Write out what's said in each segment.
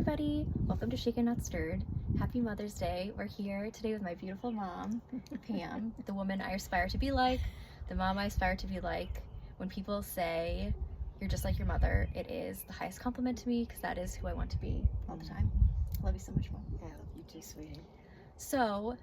everybody. Welcome to Shaken Not Stirred. Happy Mother's Day. We're here today with my beautiful mom, Pam, the woman I aspire to be like, the mom I aspire to be like. When people say, you're just like your mother, it is the highest compliment to me because that is who I want to be all the time. I love you so much, Mom. I love you too, sweetie. So,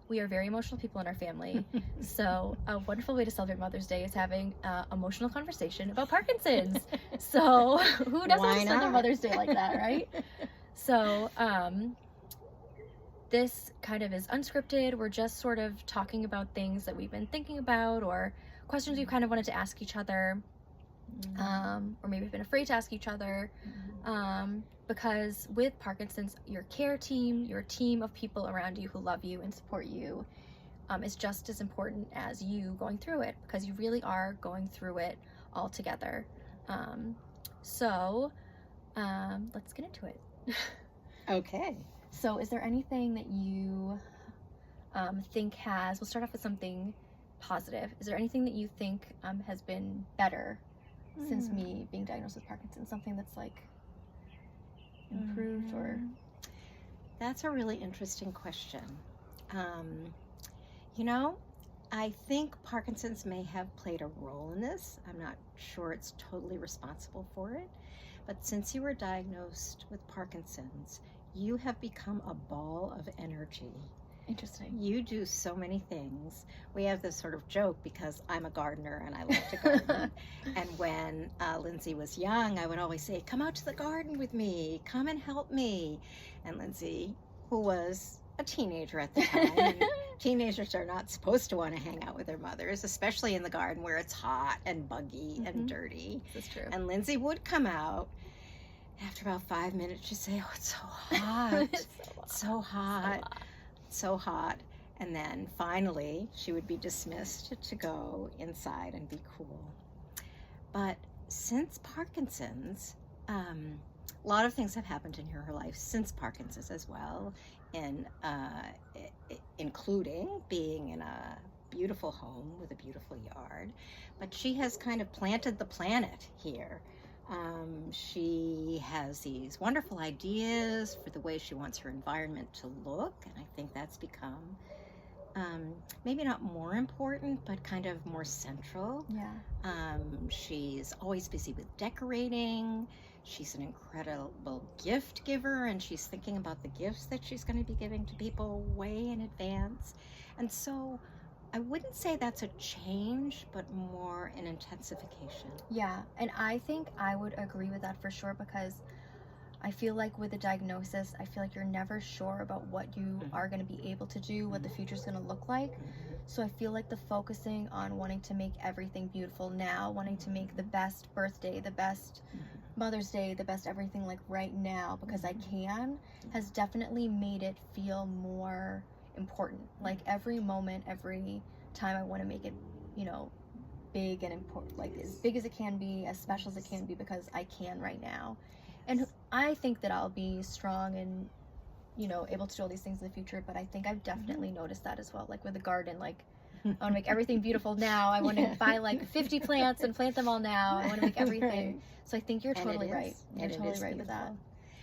we are very emotional people in our family. So a wonderful way to celebrate Mother's Day is having an emotional conversation about Parkinson's. So who doesn't want to spend their Mother's Day like that, right? So this kind of is unscripted. We're just sort of talking about things that we've been thinking about or questions we've kind of wanted to ask each other, or maybe been afraid to ask each other. Because with Parkinson's, your care team, your team of people around you who love you and support you, is just as important as you going through it, because you really are going through it all together. So let's get into it. Okay. So is there anything that you think we'll start off with something positive. Is there anything that you think has been better since me being diagnosed with Parkinson's? Something that's like improved or? That's a really interesting question. I think Parkinson's may have played a role in this. I'm not sure it's totally responsible for it. But since you were diagnosed with Parkinson's, you have become a ball of energy. Interesting. You do so many things. We have this sort of joke because I'm a gardener and I love to garden. And when Lindsay was young, I would always say, come out to the garden with me, come and help me. And Lindsay, who was a teenager at the time, and teenagers are not supposed to want to hang out with their mothers, especially in the garden where it's hot and buggy and dirty. That's true. And Lindsay would come out. After about 5 minutes, she'd say, oh, it's so hot. It's so hot. So hot. And then finally she would be dismissed to go inside and be cool. But since Parkinson's, a lot of things have happened in her life since Parkinson's as well, including being in a beautiful home with a beautiful yard. But she has kind of planted the planet here. She has these wonderful ideas for the way she wants her environment to look, and I think that's become maybe not more important, but kind of more central. Yeah. She's always busy with decorating. She's an incredible gift giver, and she's thinking about the gifts that she's going to be giving to people way in advance. And so I wouldn't say that's a change, but more an intensification. Yeah, and I think I would agree with that for sure, because I feel like with a diagnosis, I feel like you're never sure about what you are going to be able to do, what the future's going to look like. So I feel like the focusing on wanting to make everything beautiful now, wanting to make the best birthday, the best Mother's Day, the best everything like right now, because I can, has definitely made it feel more important. Like every moment, every time, I want to make it, big and important, like as big as it can be, as special as it can be, because I can right now. And I think that I'll be strong and able to do all these things in the future. But I think I've definitely noticed that as well, like with the garden. Like I want to make everything beautiful now. I want to buy like 50 plants and plant them all now. I want to make everything. Right. So I think you're totally right. You're totally right with that.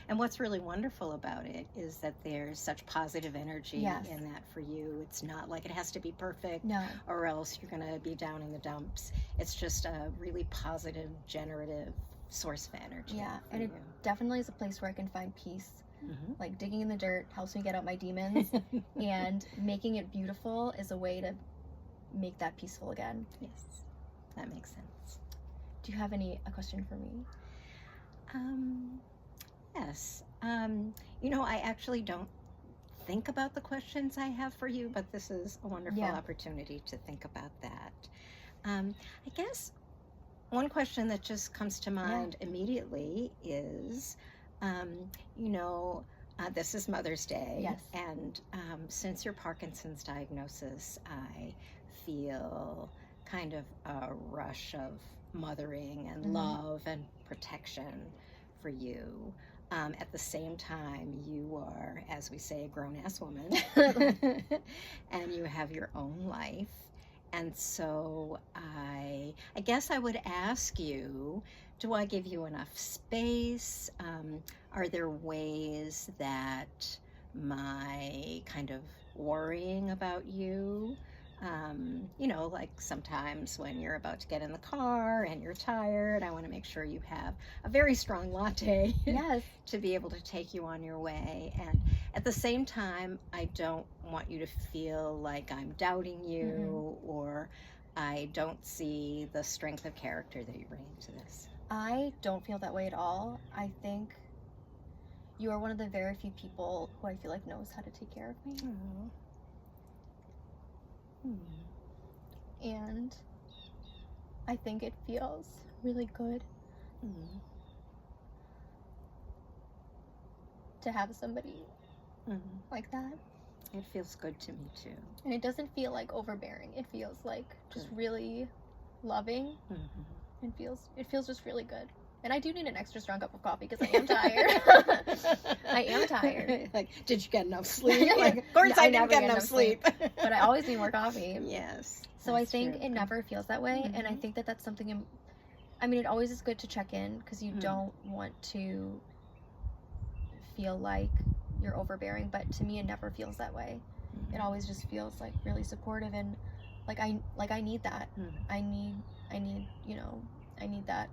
And what's really wonderful about it is that there's such positive energy in that for you. It's not like it has to be perfect, or else you're going to be down in the dumps. It's just a really positive, generative source of energy. Yeah, and it definitely is a place where I can find peace. Like digging in the dirt helps me get out my demons, and making it beautiful is a way to make that peaceful again. Yes, that makes sense. Do you have a question for me? Yes. I actually don't think about the questions I have for you, but this is a wonderful opportunity to think about that. I guess one question that just comes to mind immediately is, this is Mother's Day. Yes. And since your Parkinson's diagnosis, I feel kind of a rush of mothering and love and protection for you. At the same time, you are, as we say, a grown-ass woman, and you have your own life, And so I guess I would ask you, do I give you enough space? Are there ways that my kind of worrying about you, like sometimes when you're about to get in the car and you're tired, I want to make sure you have a very strong latte Yes. to be able to take you on your way. And at the same time, I don't want you to feel like I'm doubting you or I don't see the strength of character that you bring into this. I don't feel that way at all. I think you are one of the very few people who I feel like knows how to take care of me. And I think it feels really good to have somebody like that. It feels good to me too. And it doesn't feel like overbearing. It feels like just really loving. And it feels just really good. And I do need an extra strong cup of coffee because I am tired. I am tired. Like, did you get enough sleep? Like, of course I didn't get enough sleep. But I always need more coffee. Yes. So I think it never feels that way. And I think that that's something, I mean, it always is good to check in because you don't want to feel like you're overbearing. But to me, it never feels that way. It always just feels like really supportive. And like I need that. I need, I need that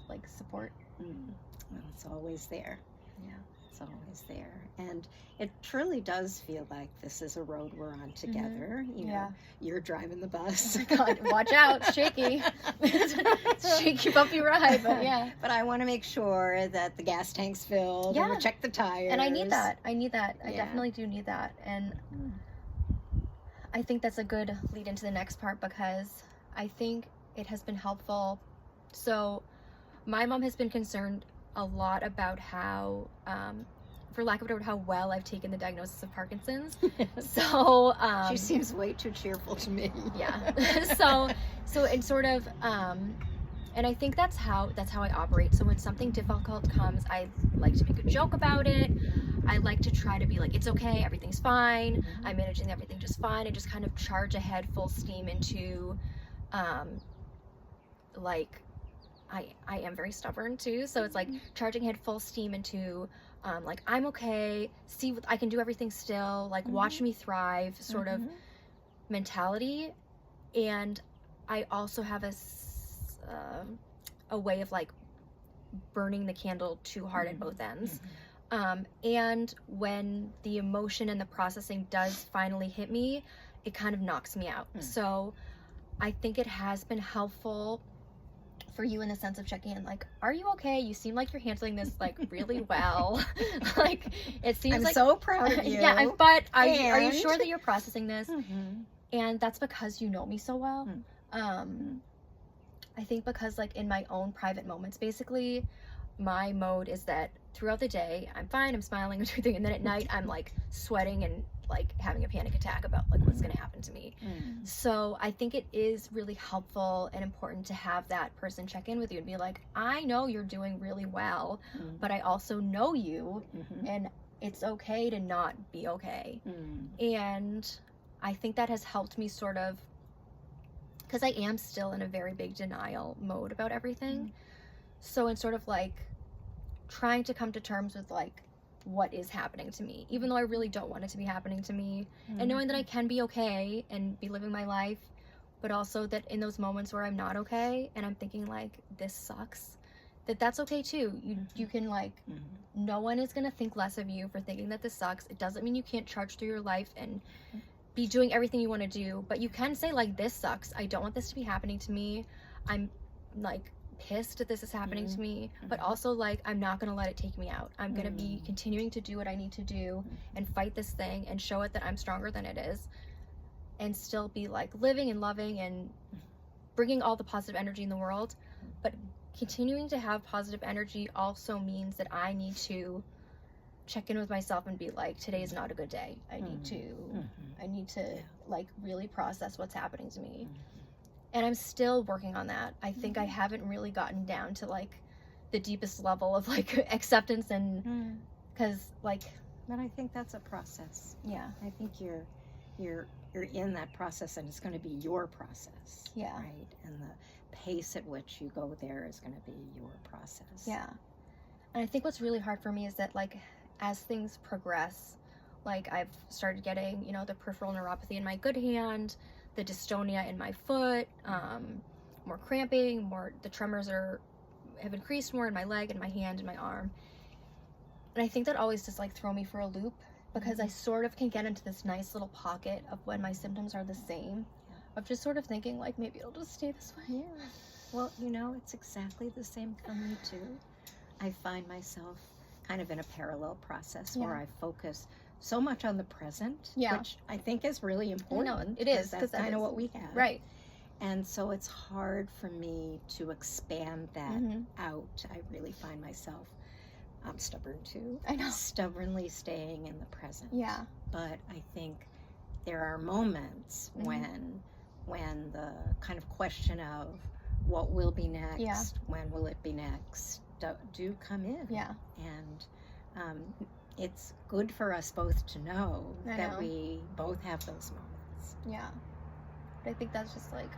like support. Well, it's always there. Yeah, it's always there, and it truly does feel like this is a road we're on together. You know, you're driving the bus. Oh my God, watch out, it's shaky. It's a shaky, bumpy ride, but yeah. But I want to make sure that the gas tank's filled. And we'll check the tires. And I need that. I definitely do need that, and I think that's a good lead into the next part because I think it has been helpful. So my mom has been concerned a lot about how, for lack of a better word, how well I've taken the diagnosis of Parkinson's. So she seems way too cheerful to me. Yeah. so it's sort of, and I think that's how I operate. So when something difficult comes, I like to make a joke about it. I like to try to be like, it's okay, everything's fine. I'm managing everything just fine, and just kind of charge ahead full steam into, like, I am very stubborn too, so it's like charging ahead full steam into like, I'm okay, see what I can do, everything still, like watch me thrive sort of mentality. And I also have a way of like burning the candle too hard at both ends. And when the emotion and the processing does finally hit me, it kind of knocks me out. So I think it has been helpful for you in the sense of checking in, like, are you okay? You seem like you're handling this like really well. Like, it seems I'm like so proud of you. Yeah, but are you sure that you're processing this? And that's because you know me so well. I think because like in my own private moments, basically, my mode is that throughout the day I'm fine, I'm smiling and everything, and then at night I'm like sweating and like having a panic attack about like what's going to happen to me. So I think it is really helpful and important to have that person check in with you and be like, I know you're doing really well, but I also know you, and it's okay to not be okay. And I think that has helped me sort of, because I am still in a very big denial mode about everything. So in sort of like trying to come to terms with like what is happening to me, even though I really don't want it to be happening to me, and knowing that I can be okay and be living my life, but also that in those moments where I'm not okay and I'm thinking like this sucks, that's okay too. You can like, no one is gonna think less of you for thinking that this sucks. It doesn't mean you can't charge through your life and be doing everything you want to do, but you can say like, this sucks, I don't want this to be happening to me, I'm like pissed that this is happening to me, but also like, I'm not gonna let it take me out. I'm gonna be continuing to do what I need to do and fight this thing and show it that I'm stronger than it is, and still be like living and loving and bringing all the positive energy in the world. But continuing to have positive energy also means that I need to check in with myself and be like, today is not a good day. I need to like really process what's happening to me. And I'm still working on that. I think I haven't really gotten down to like the deepest level of like acceptance, and because like, but I think that's a process. Yeah, I think you're you're in that process, and it's going to be your process. Yeah. Right. And the pace at which you go there is going to be your process. Yeah. And I think what's really hard for me is that, like, as things progress, like, I've started getting, you know, the peripheral neuropathy in my good hand, the dystonia in my foot, more cramping, the tremors have increased more in my leg and my hand and my arm. And I think that always just, like, throw me for a loop, because I sort of can get into this nice little pocket of when my symptoms are the same, of just sort of thinking, like, maybe it'll just stay this way. Yeah. Well, you know, it's exactly the same for me too. I find myself kind of in a parallel process where I focus so much on the present, which I think is really important. No, it is, because that's kind of what we have. Right. And so it's hard for me to expand that out. I really find myself, I'm stubborn too. I know. Stubbornly staying in the present. Yeah. But I think there are moments when the kind of question of what will be next, when will it be next, do come in. Yeah. And it's good for us both to know that we both have those moments. Yeah. But I think that's just like,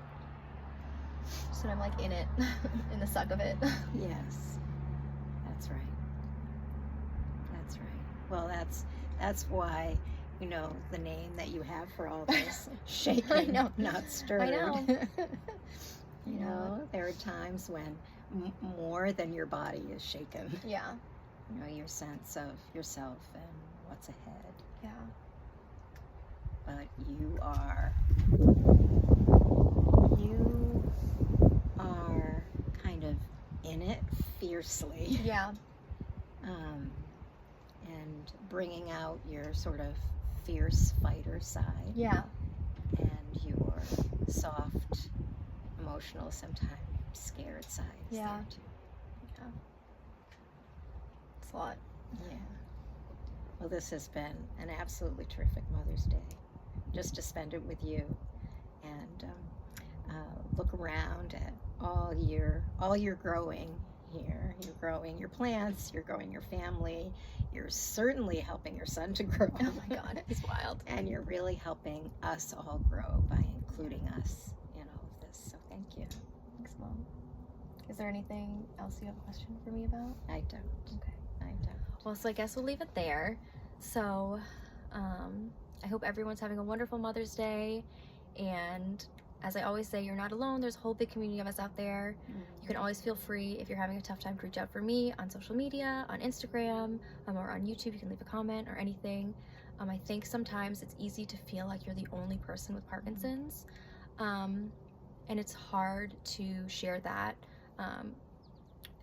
so I'm like in it, in the suck of it. Yes. That's right. That's right. Well, that's why, you know, the name that you have for all this, shaken, not stirred. I know. You know, there are times when more than your body is shaken. Yeah. You know, your sense of yourself and what's ahead. Yeah. But you are kind of in it fiercely. Yeah. And bringing out your sort of fierce fighter side. Yeah. And your soft, emotional, sometimes scared side. Yeah. There too. Yeah. It's a lot. Yeah. Well, this has been an absolutely terrific Mother's Day, just to spend it with you and look around at all your growing here. You're growing your plants, you're growing your family, you're certainly helping your son to grow. Oh my God, it's wild. And you're really helping us all grow by including us in all of this. So thank you. Thanks, Mom. Is there anything else you have a question for me about? I don't. Okay. I don't. Well, so I guess we'll leave it there. So I hope everyone's having a wonderful Mother's Day. And as I always say, you're not alone. There's a whole big community of us out there. You can always feel free, if you're having a tough time, to reach out for me on social media, on Instagram, or on YouTube. You can leave a comment or anything. I think sometimes it's easy to feel like you're the only person with Parkinson's. And it's hard to share that.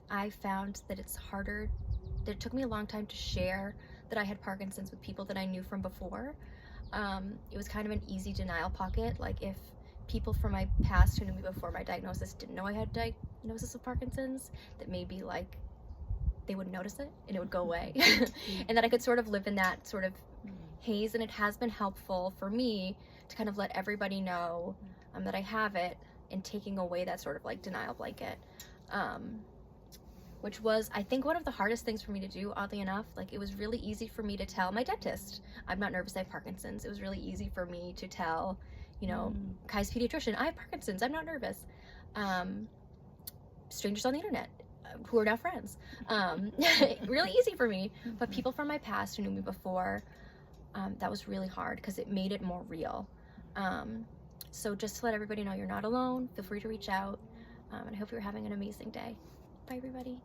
I found that it's harder, that it took me a long time to share that I had Parkinson's with people that I knew from before. It was kind of an easy denial pocket. Like, if people from my past who knew me before my diagnosis didn't know I had diagnosis of Parkinson's, that maybe like they would notice it and it would go away. And that I could sort of live in that sort of haze. And it has been helpful for me to kind of let everybody know that I have it, and taking away that sort of like denial blanket, which was, I think, one of the hardest things for me to do, oddly enough. Like, it was really easy for me to tell my dentist, I'm not nervous, I have Parkinson's. It was really easy for me to tell, you know, Kai's pediatrician, I have Parkinson's, I'm not nervous. Strangers on the internet who are now friends. Really easy for me. But people from my past who knew me before, that was really hard because it made it more real. So just to let everybody know, you're not alone. Feel free to reach out. And I hope you're having an amazing day. Bye, everybody.